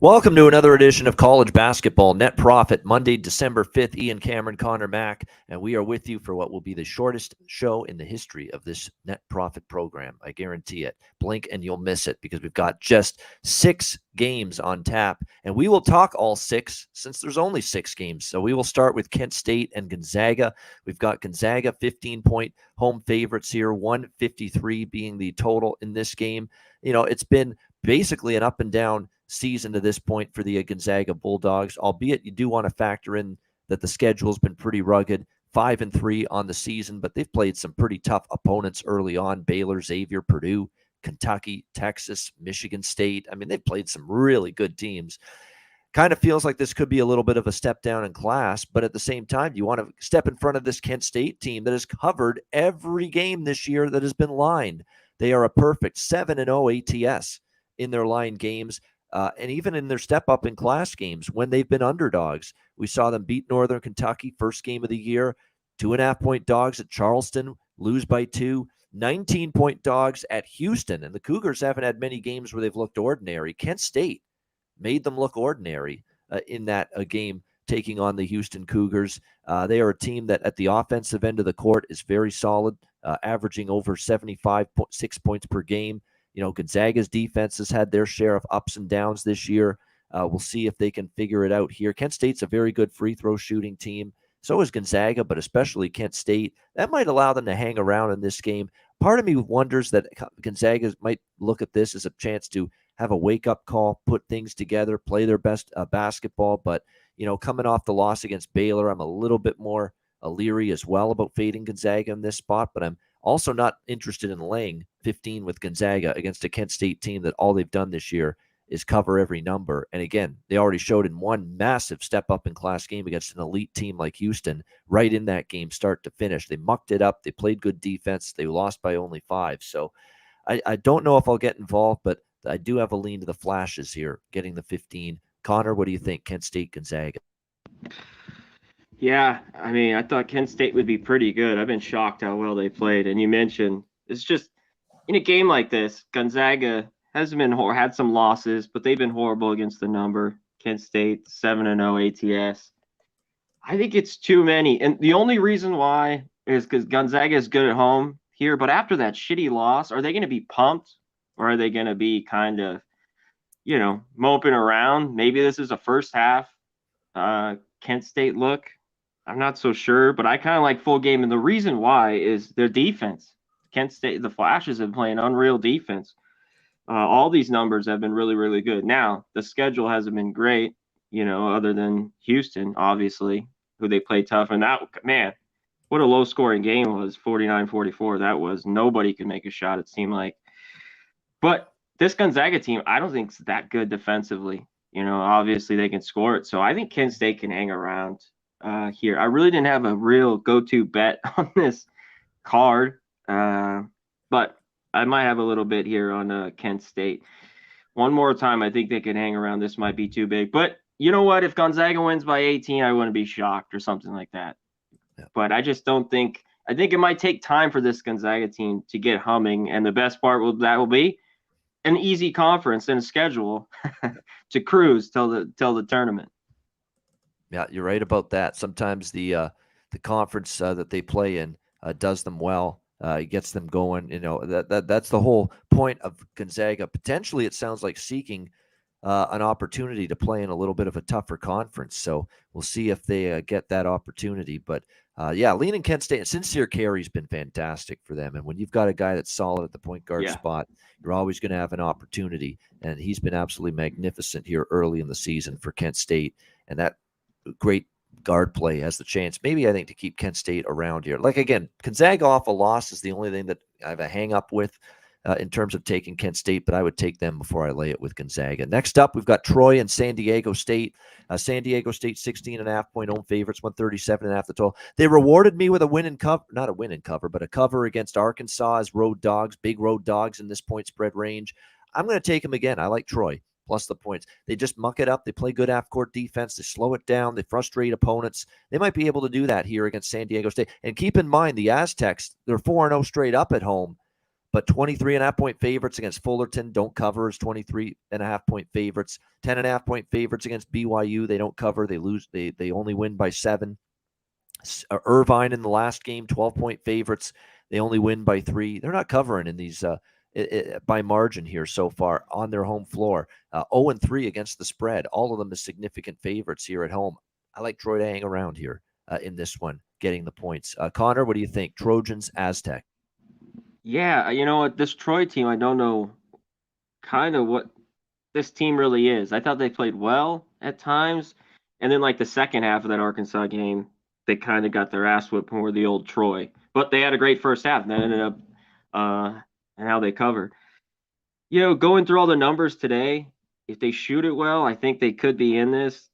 Welcome to another edition of College Basketball Net Profit, Monday, December 5th. Ian Cameron, Conor Mack, and we are with you for what will be the shortest show in the history of this Net Profit program. I guarantee it. Blink and you'll miss it because we've got just 6 games on tap, and we will talk all 6 since there's only 6 games. So we will start with Kent State and Gonzaga. We've got Gonzaga 15-point home favorites here, 153 being the total in this game. You know, it's been basically an up and down season to this point for the Gonzaga Bulldogs, albeit you do want to factor in that the schedule's been pretty rugged, 5-3 on the season, but they've played some pretty tough opponents early on: Baylor, Xavier, Purdue, Kentucky, Texas, Michigan State. I mean, they've played some really good teams. Kind of feels like this could be a little bit of a step down in class, but at the same time, you want to step in front of this Kent State team that has covered every game this year that has been lined. They are a perfect 7-0 ATS in their line games. And even in their step-up in class games, when they've been underdogs, we saw them beat Northern Kentucky, first game of the year, 2.5-point dogs at Charleston, lose by 2, 19-point dogs at Houston. And the Cougars haven't had many games where they've looked ordinary. Kent State made them look ordinary in that game, taking on the Houston Cougars. They are a team that at the offensive end of the court is very solid, averaging over 75.6 points per game. You know, Gonzaga's defense has had their share of ups and downs this year. We'll see if they can figure it out here. Kent State's a very good free throw shooting team. So is Gonzaga, but especially Kent State. That might allow them to hang around in this game. Part of me wonders that Gonzaga might look at this as a chance to have a wake-up call, put things together, play their best basketball. But, you know, coming off the loss against Baylor, I'm a little bit more leery as well about fading Gonzaga in this spot, but I'm also not interested in laying 15 with Gonzaga against a Kent State team that all they've done this year is cover every number. And again, they already showed in one massive step-up in class game against an elite team like Houston, right in that game, start to finish. They mucked it up. They played good defense. They lost by only 5. So I don't know if I'll get involved, but I do have a lean to the flashes here, getting the 15. Conor, what do you think? Kent State, Gonzaga. Yeah, I mean, I thought Kent State would be pretty good. I've been shocked how well they played. And you mentioned it's just in a game like this, Gonzaga has been had some losses, but they've been horrible against the number. Kent State 7-0 ATS. I think it's too many, and the only reason why is because Gonzaga is good at home here. But after that shitty loss, are they going to be pumped, or are they going to be kind of, moping around? Maybe this is a first half Kent State look. I'm not so sure, but I kind of like full game. And the reason why is their defense. Kent State, the Flashes have played unreal defense. All these numbers have been really, really good. Now, the schedule hasn't been great, other than Houston, obviously, who they played tough. And that, man, what a low-scoring game was, 49-44. That was, nobody could make a shot, it seemed like. But this Gonzaga team, I don't think it's that good defensively. Obviously they can score it. So I think Kent State can hang around here. I really didn't have a real go-to bet on this card, but I might have a little bit here on Kent State. One more time, I think they can hang around. This might be too big. But you know what? If Gonzaga wins by 18, I wouldn't be shocked or something like that. Yeah. But I just don't think – I think it might take time for this Gonzaga team to get humming. And the best part will be an easy conference and a schedule to cruise till the tournament. Yeah, you're right about that. Sometimes the conference that they play in does them well, gets them going. That's the whole point of Gonzaga. Potentially, it sounds like seeking an opportunity to play in a little bit of a tougher conference. So we'll see if they get that opportunity. But leaning Kent State. Sincere Carey's been fantastic for them. And when you've got a guy that's solid at the point guard spot, you're always going to have an opportunity. And he's been absolutely magnificent here early in the season for Kent State. And that great guard play has the chance, maybe I think, to keep Kent State around here. Like, again, Gonzaga off a loss is the only thing that I have a hang up with in terms of taking Kent State, but I would take them before I lay it with Gonzaga. Next up, we've got Troy and San Diego State. San Diego State 16.5-point home favorites, 137.5 the total. They rewarded me with a win and cover, not a win and cover, but a cover against Arkansas as road dogs, big road dogs in this point spread range. I'm going to take them again. I like Troy plus the points. They just muck it up. They play good half-court defense. They slow it down. They frustrate opponents. They might be able to do that here against San Diego State. And keep in mind, the Aztecs, they're 4-0 straight up at home, But 23.5-point favorites against Fullerton don't cover as 23.5-point favorites. 10.5-point favorites against BYU. They don't cover. They lose. They only win by 7. Irvine in the last game, 12-point favorites. They only win by 3. They're not covering in these by margin here so far on their home floor. 0-3 against the spread. All of them as significant favorites here at home. I like Troy to hang around here in this one, getting the points. Connor, what do you think? Trojans, Aztec. Yeah, you know what? This Troy team, I don't know kind of what this team really is. I thought they played well at times. And then, like, the second half of that Arkansas game, they kind of got their ass whipped more the old Troy. But they had a great first half, and that ended up and how they covered. You know, going through all the numbers today, if they shoot it well, I think they could be in this.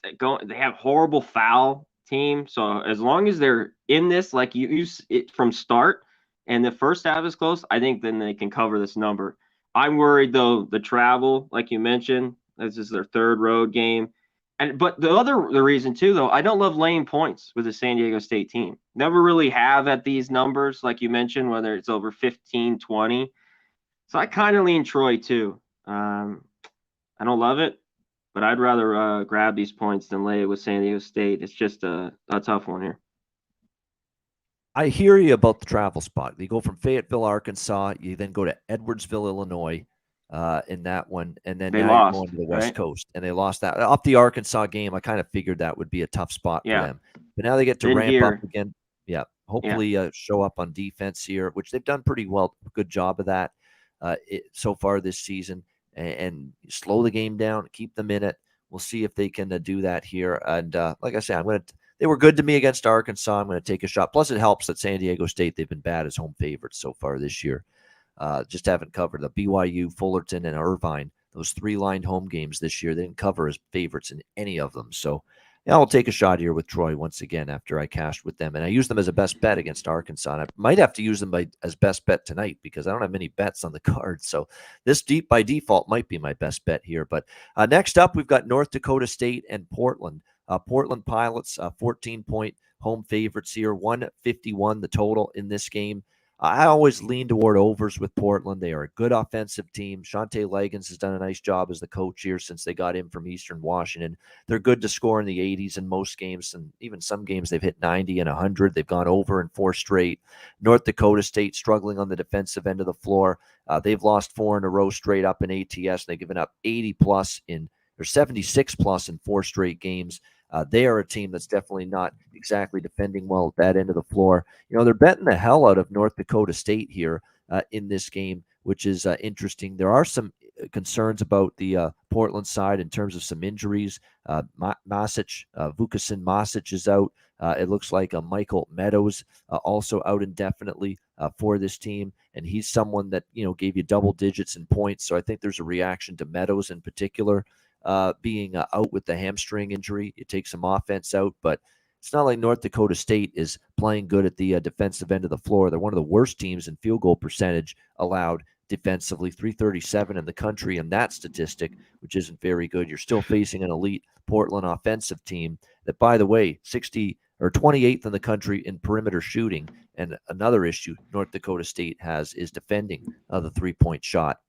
They have horrible foul team. So as long as they're in this, like you use it from start, and the first half is close, I think then they can cover this number. I'm worried, though, the travel, like you mentioned, this is their third road game. But the reason, too, though, I don't love laying points with the San Diego State team. Never really have at these numbers, like you mentioned, whether it's over 15, 20. So I kind of lean Troy, too. I don't love it, but I'd rather grab these points than lay it with San Diego State. It's just a tough one here. I hear you about the travel spot. You go from Fayetteville, Arkansas. You then go to Edwardsville, Illinois in that one. And then now you're going to the West Coast. And they lost that. Off the Arkansas game, I kind of figured that would be a tough spot for them. But now they get to ramp up again. Yeah, hopefully show up on defense here, which they've done pretty well. Good job of that so far this season. And slow the game down, keep them in it. We'll see if they can do that here. And like I said, they were good to me against Arkansas. I'm going to take a shot. Plus, it helps that San Diego State, they've been bad as home favorites so far this year. Just haven't covered the BYU, Fullerton, and Irvine. Those 3-lined home games this year, they didn't cover as favorites in any of them. So, yeah, I'll take a shot here with Troy once again after I cashed with them. And I used them as a best bet against Arkansas. And I might have to use them as best bet tonight because I don't have many bets on the card. So this by default might be my best bet here. But next up, we've got North Dakota State and Portland. Portland Pilots, 14-point home favorites here, 151 the total in this game. I always lean toward overs with Portland. They are a good offensive team. Shante Legans has done a nice job as the coach here since they got him from Eastern Washington. They're good to score in the 80s in most games, and even some games they've hit 90 and 100. They've gone over in 4 straight. North Dakota State struggling on the defensive end of the floor. They've lost 4 in a row straight up in ATS. They've given up 80-plus or 76-plus in 4 straight games. They are a team that's definitely not exactly defending well at that end of the floor. You know, they're betting the hell out of North Dakota State here in this game, which is interesting. There are some concerns about the Portland side in terms of some injuries. Vukasin Masic is out. It looks like Michael Meadows also out indefinitely for this team, and he's someone that, you know, gave you double digits in points. So I think there's a reaction to Meadows in particular. Being out with the hamstring injury. It takes some offense out, but it's not like North Dakota State is playing good at the defensive end of the floor. They're one of the worst teams in field goal percentage allowed defensively, 337 in the country, and that statistic, which isn't very good. You're still facing an elite Portland offensive team that, by the way, 28th in the country in perimeter shooting. And another issue North Dakota State has is defending the 3-point shot.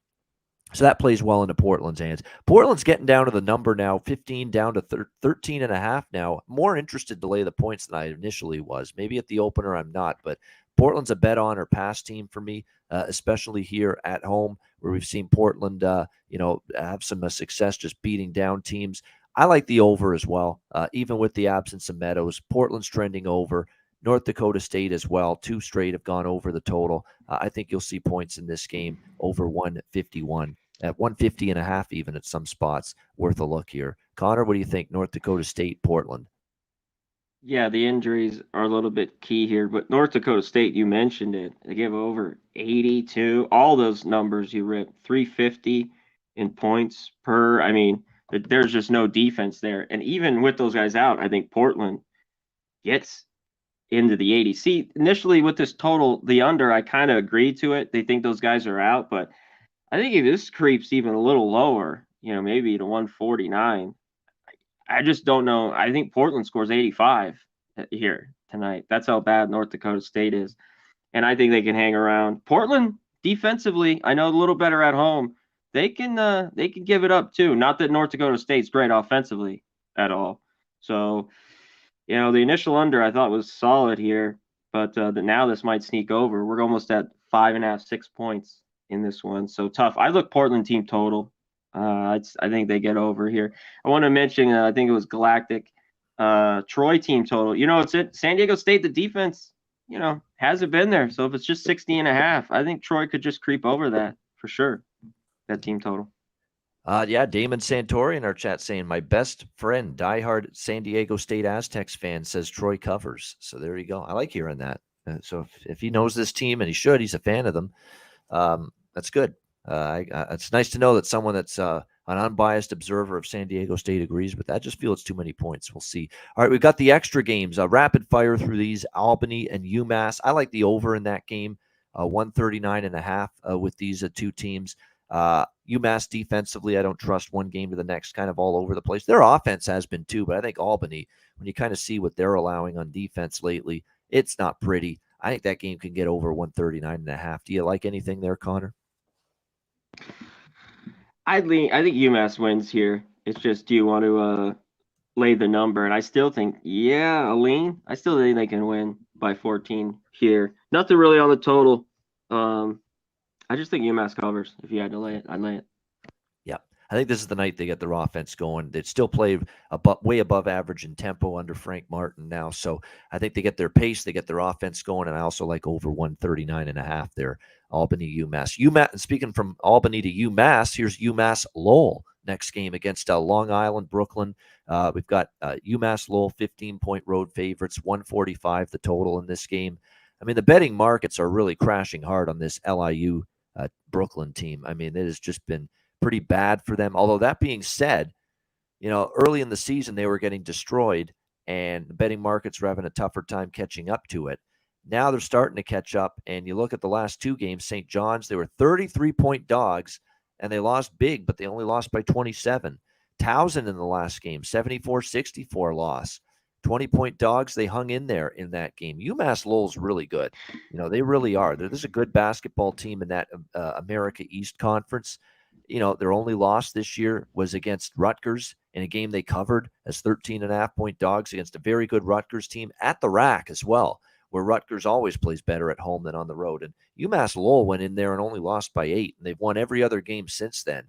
So that plays well into Portland's hands. Portland's getting down to the number now, 15 down to 13.5 now. More interested to lay the points than I initially was. Maybe at the opener I'm not, but Portland's a bet on or pass team for me, especially here at home where we've seen Portland, have some success just beating down teams. I like the over as well, even with the absence of Meadows. Portland's trending over. North Dakota State as well. 2 straight have gone over the total. I think you'll see points in this game over 151, at 150.5 even at some spots. Worth a look here. Connor, what do you think? North Dakota State, Portland. Yeah, the injuries are a little bit key here, but North Dakota State, you mentioned it. They give over 82. All those numbers you ripped, 350 in points per. I mean, there's just no defense there. And even with those guys out, I think Portland gets into the 80. See, initially with this total, the under, I kind of agreed to it. They think those guys are out, but I think if this creeps even a little lower, maybe to 149, I just don't know. I think Portland scores 85 here tonight. That's how bad North Dakota State is. And I think they can hang around. Portland defensively, I know a little better at home. They can give it up too. Not that North Dakota State's great offensively at all. So, the initial under I thought was solid here, but now this might sneak over. We're almost at 5.5, 6 points in this one. So tough. I look Portland team total. I think they get over here. I want to mention, I think it was Galactic, Troy team total. It's at San Diego State. The defense, hasn't been there. So if it's just 60.5, I think Troy could just creep over that for sure. That team total. Yeah, Damon Santori in our chat saying, my best friend, diehard San Diego State Aztecs fan, says Troy covers. So there you go. I like hearing that. So if he knows this team, and he should, he's a fan of them, that's good. It's nice to know that someone that's an unbiased observer of San Diego State agrees with that. I just feel it's too many points. We'll see. All right, we've got the extra games. Rapid fire through these, Albany and UMass. I like the over in that game, 139.5 with these two teams. UMass defensively, I don't trust one game to the next, kind of all over the place. Their offense has been too, but I think Albany, when you kind of see what they're allowing on defense lately, it's not pretty. I think that game can get over 139.5. Do you like anything there, Connor? I think UMass wins here. It's just, do you want to lay the number? And I still think, I still think they can win by 14 here. Nothing really on the total. I just think UMass covers. If you had to lay it, I'd lay it. Yeah. I think this is the night they get their offense going. They still play way above average in tempo under Frank Martin now. So I think they get their pace, they get their offense going, and I also like over 139.5 there. Albany, UMass. And speaking from Albany to UMass, here's UMass Lowell next game against Long Island, Brooklyn. We've got UMass Lowell 15-point road favorites, 145 the total in this game. I mean, the betting markets are really crashing hard on this LIU Brooklyn team. I mean, it has just been pretty bad for them. Although that being said, early in the season they were getting destroyed, and the betting markets were having a tougher time catching up to it. Now they're starting to catch up, and you look at the last two games, St. John's, they were 33-point dogs, and they lost big, but they only lost by 27. Towson in the last game, 74-64 loss. 20-point dogs, they hung in there in that game. UMass Lowell's really good. They really are. There's a good basketball team in that America East Conference. Their only loss this year was against Rutgers in a game they covered as 13.5-point dogs against a very good Rutgers team at the rack as well, where Rutgers always plays better at home than on the road. And UMass Lowell went in there and only lost by 8, and they've won every other game since then.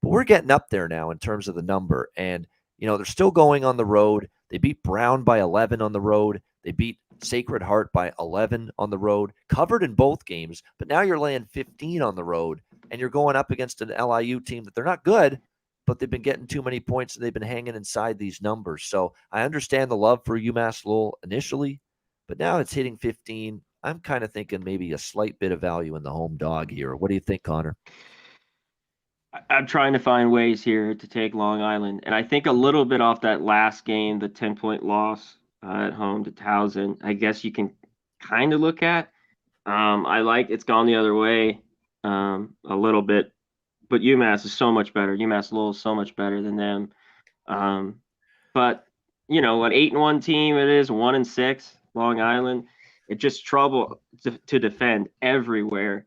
But we're getting up there now in terms of the number. And, they're still going on the road. They beat Brown by 11 on the road. They beat Sacred Heart by 11 on the road, covered in both games. But now you're laying 15 on the road, and you're going up against an LIU team that they're not good, but they've been getting too many points, and they've been hanging inside these numbers. So I understand the love for UMass Lowell initially, but now it's hitting 15. I'm kind of thinking maybe a slight bit of value in the home dog here. What do you think, Connor? I'm trying to find ways here to take Long Island. And I think a little bit off that last game, the 10-point loss at home to Towson, I guess you can kind of look at. I like it's gone the other way a little bit. But UMass is so much better. UMass Lowell is so much better than them. But, an 8-1 team it is, 1-6, Long Island. It's just trouble to defend everywhere.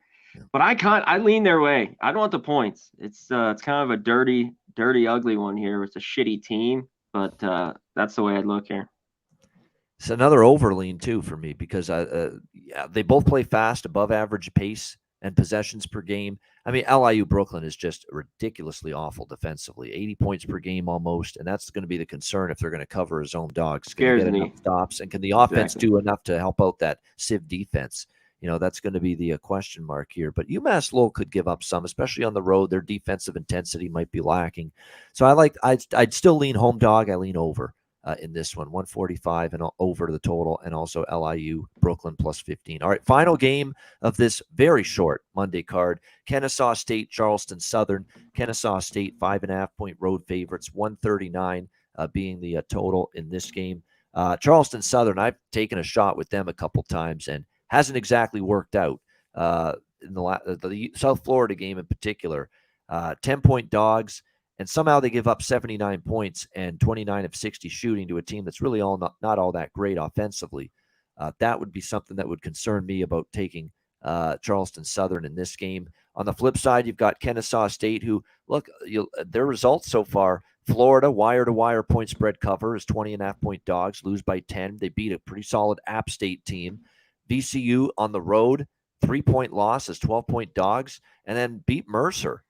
But I lean their way. I don't want the points. It's kind of a dirty, ugly one here. It's a shitty team, but that's the way I'd look here. It's another overlean too for me because they both play fast, above average pace and possessions per game. I mean, LIU Brooklyn is just ridiculously awful defensively, 80 points per game almost, and that's going to be the concern if they're going to cover his own dogs. Can they get enough stops, and can the offense do enough to help out that Civ defense? That's going to be the question mark here. But UMass Lowell could give up some, especially on the road. Their defensive intensity might be lacking. So I'd still lean home dog. I lean over in this one, 145 and over the total, and also LIU Brooklyn plus 15. All right, final game of this very short Monday card: Kennesaw State, Charleston Southern. Kennesaw State 5.5-point road favorites, 139 being the total in this game. Charleston Southern, I've taken a shot with them a couple times and hasn't exactly worked out in the South Florida game in particular. 10-point dogs, and somehow they give up 79 points and 29 of 60 shooting to a team that's really not all that great offensively. That would be something that would concern me about taking Charleston Southern in this game. On the flip side, you've got Kennesaw State, who, look, their results so far, Florida, wire-to-wire point spread cover is 20.5-point dogs, lose by 10. They beat a pretty solid App State team. VCU on the road, 3-point loss as 12-point dogs, and then beat Mercer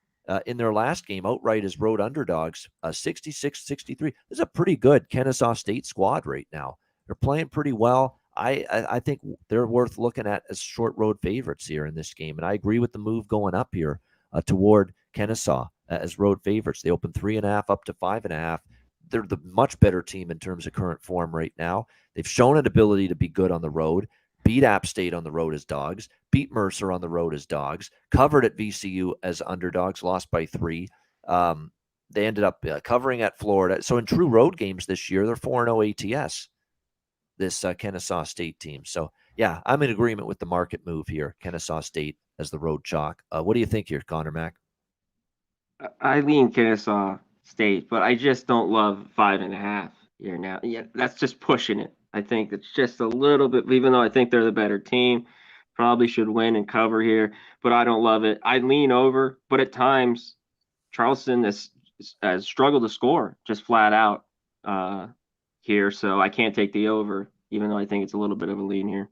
in their last game outright as road underdogs, 66-63. This is a pretty good Kennesaw State squad right now. They're playing pretty well. I think they're worth looking at as short road favorites here in this game. And I agree with the move going up here toward Kennesaw as road favorites. They open 3.5 up to 5.5. They're the much better team in terms of current form right now. They've shown an ability to be good on the road, beat App State on the road as dogs, beat Mercer on the road as dogs, covered at VCU as underdogs, lost by 3. They ended up covering at Florida. So in true road games this year, they're 4-0 ATS, this Kennesaw State team. So, yeah, I'm in agreement with the market move here, Kennesaw State as the road chalk. What do you think here, Conor Mac? I lean Kennesaw State, but I just don't love 5.5 here now. Yeah, that's just pushing it. I think it's just a little bit, even though I think they're the better team, probably should win and cover here, but I don't love it. I lean over, but at times Charleston has struggled to score just flat out here, so I can't take the over, even though I think it's a little bit of a lean here.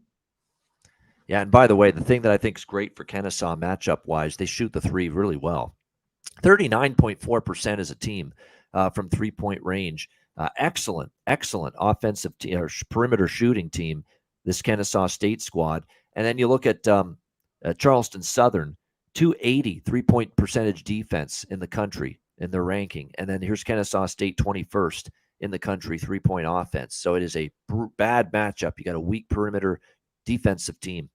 Yeah, and by the way, the thing that I think is great for Kennesaw matchup-wise, they shoot the three really well. 39.4% as a team from three-point range. Excellent offensive or perimeter shooting team, this Kennesaw State squad. And then you look at Charleston Southern, 280 three-point percentage defense in the country in their ranking. And then here's Kennesaw State, 21st in the country, three-point offense. So it is a bad matchup. You got a weak perimeter defensive team.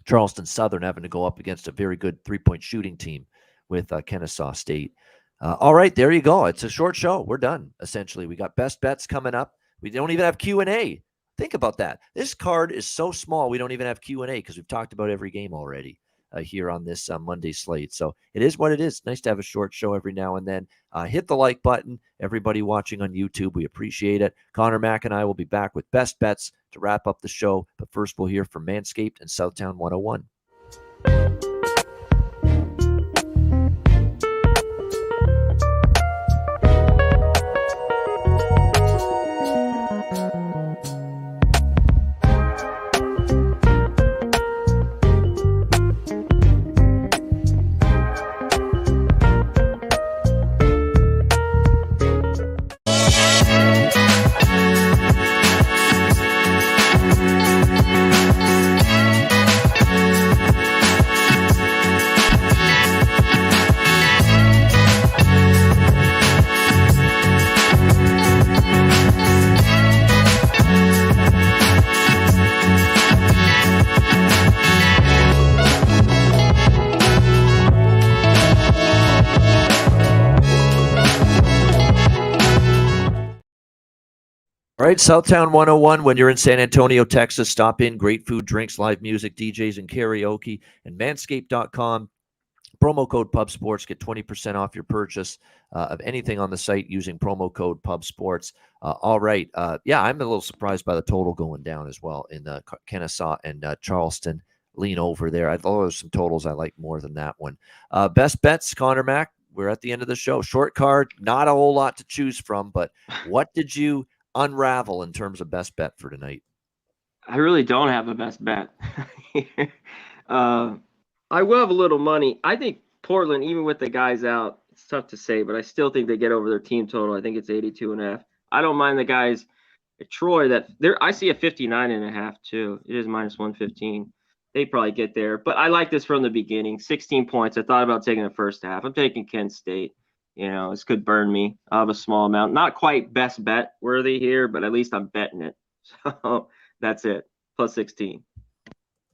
Charleston Southern having to go up against a very good three-point shooting team with Kennesaw State. All right, there you go. It's a short show. We're done, essentially. We got best bets coming up. We don't even have Q&A. Think about that. This card is so small, we don't even have Q&A because we've talked about every game already here on this Monday slate. So it is what it is. Nice to have a short show every now and then. Hit the like button. Everybody watching on YouTube, we appreciate it. Conor Mac and I will be back with best bets to wrap up the show. But first, we'll hear from Manscaped and Southtown 101. All right, Southtown 101. When you're in San Antonio, Texas, stop in. Great food, drinks, live music, DJs, and karaoke. And manscaped.com. Promo code PubSports. Get 20% off your purchase of anything on the site using promo code PubSports. All right. Yeah, I'm a little surprised by the total going down as well in Kennesaw and Charleston. Lean over there. I thought there's some totals I like more than that one. Best bets, Conor Mac. We're at the end of the show. Short card, not a whole lot to choose from, but what did you unravel in terms of best bet for tonight? I really don't have a best bet. I will have a little money. I think Portland, even with the guys out, it's tough to say, but I still think they get over their team total. I think it's 82.5. I don't mind the guys at Troy I see a 59.5 too. It is -115. They probably get there, but I like this from the beginning. 16 points. I thought about taking the first half. I'm taking Kent State. This could burn me. I'll have a small amount. Not quite best bet worthy here, but at least I'm betting it. So that's it. +16.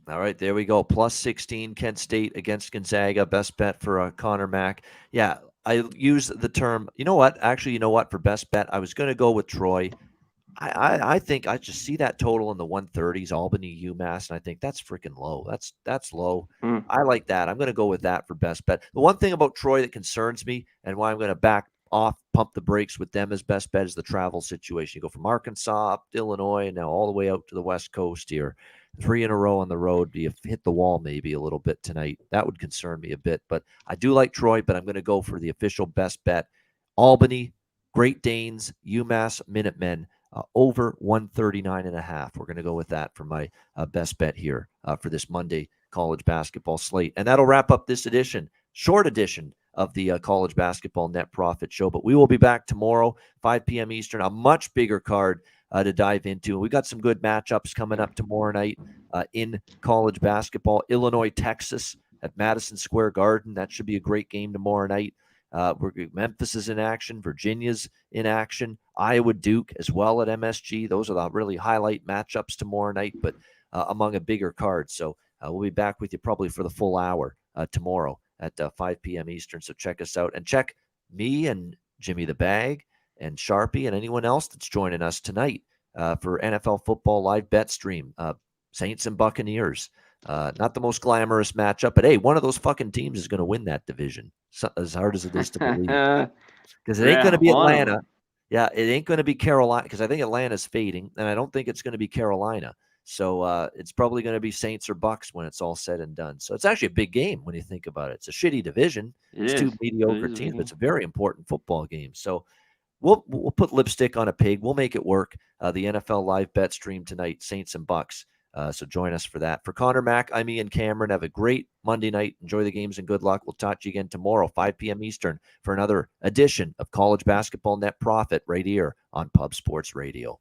All right, there we go. +16, Kent State against Gonzaga. Best bet for Conor Mac. Yeah, I use the term, for best bet, I was going to go with Troy. I think I just see that total in the 130s, Albany, UMass, and I think that's freaking low. That's low. I like that. I'm going to go with that for best bet. The one thing about Troy that concerns me and why I'm going to back pump the brakes with them as best bet is the travel situation. You go from Arkansas up to Illinois and now all the way out to the West Coast here. 3 in a row on the road. Do you hit the wall maybe a little bit tonight? That would concern me a bit. But I do like Troy, but I'm going to go for the official best bet. Albany, Great Danes, UMass, Minutemen, over 139.5. We're going to go with that for my best bet here for this Monday college basketball slate. And that'll wrap up this short edition of the College Basketball Net Profit Show. But we will be back tomorrow, 5 p.m. Eastern, a much bigger card to dive into. We got some good matchups coming up tomorrow night in college basketball. Illinois, Texas at Madison Square Garden. That should be a great game tomorrow night. Memphis is in action. Virginia's in action. Iowa, Duke as well at MSG. Those are the really highlight matchups tomorrow night, but among a bigger card. So we'll be back with you probably for the full hour tomorrow at 5 p.m. Eastern. So check us out and check me and Jimmy the Bag and Sharpie and anyone else that's joining us tonight for NFL football live bet stream. Saints and Buccaneers. Not the most glamorous matchup, but hey, one of those fucking teams is going to win that division. So, as hard as it is to believe, because it ain't going to be Atlanta. Yeah, it ain't going to be Carolina, because I think Atlanta's fading, and I don't think it's going to be Carolina. So it's probably going to be Saints or Bucks when it's all said and done. So it's actually a big game when you think about it. It's a shitty division. It's two mediocre teams, but it's a very important football game. So we'll put lipstick on a pig. We'll make it work. The NFL live bet stream tonight, Saints and Bucks. So join us for that. For Conor, Mac, I'm Ian Cameron. Have a great Monday night. Enjoy the games and good luck. We'll talk to you again tomorrow, 5 p.m. Eastern, for another edition of College Basketball Net Profit right here on Pub Sports Radio.